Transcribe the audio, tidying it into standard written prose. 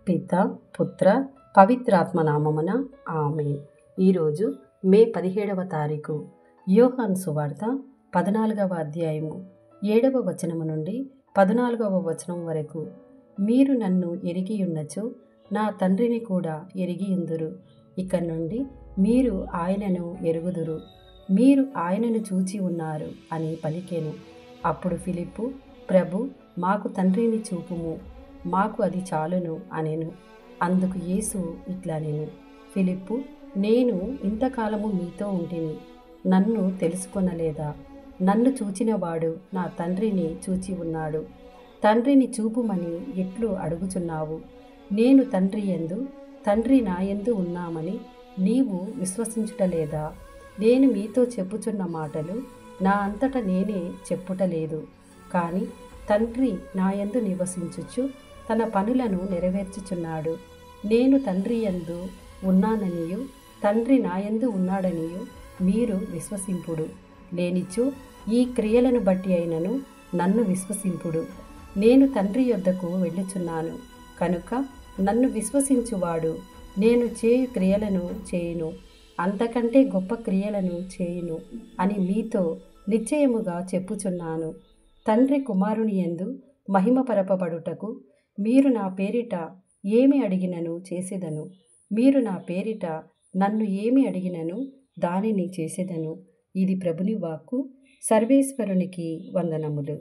పిత పుత్ర పవిత్రాత్మ నామమున ఆమేన్. ఈరోజు మే 17వ తారీఖు. యోహాను సువార్త 14వ అధ్యాయము 7వ వచనము నుండి 14వ వచనం వరకు. మీరు నన్ను ఎరిగి ఉన్నచో నా తండ్రిని కూడా ఎరిగియుందురు. ఇక నుండి మీరు ఆయనను ఎరుగుదురు, మీరు ఆయనను చూచి ఉన్నారు అని పలికెను. అప్పుడు ఫిలిప్పు, ప్రభు, మాకు తండ్రిని చూపుము, మాకు అది చాలును అనెను. అందుకు యేసు ఇట్లనెను, ఫిలిప్పు, నేను ఇంతకాలము మీతో ఉంటిని, నన్ను తెలుసుకొనలేదా? నన్ను చూచినవాడు నా తండ్రిని చూచి ఉన్నాడు. తండ్రిని చూపుమని ఎట్లు అడుగుచున్నావు? నేను తండ్రి యందు, తండ్రి నాయందు ఉన్నామని నీవు విశ్వసించుటలేదా? నేను మీతో చెప్పుచున్న మాటలు నా అంతట నేనే చెప్పుటలేదు, కానీ తండ్రి నాయందు నివసించుచు తన పనులను నెరవేర్చుచున్నాడు. నేను తండ్రి యందు ఉన్నాననియు తండ్రి నాయందు ఉన్నాడనియు మీరు విశ్వసింపుడు. లేనిచో ఈ క్రియలను బట్టి అయినను నన్ను విశ్వసింపుడు. నేను తండ్రి యొద్దకు వెళ్ళుచున్నాను కనుక నన్ను విశ్వసించువాడు నేను చేయు క్రియలను చేయును, అంతకంటే గొప్ప క్రియలను చేయును అని మీతో నిశ్చయముగా చెప్పుచున్నాను. తండ్రి కుమారుని యందు మహిమపరపబడుటకు మీరు నా పేరిట ఏమి అడిగినను చేసేదను. మీరు నా పేరిట నన్ను ఏమి అడిగినను దానిని చేసేదను. ఇది ప్రభుని వాక్కు. సర్వేశ్వరునికి వందనములు.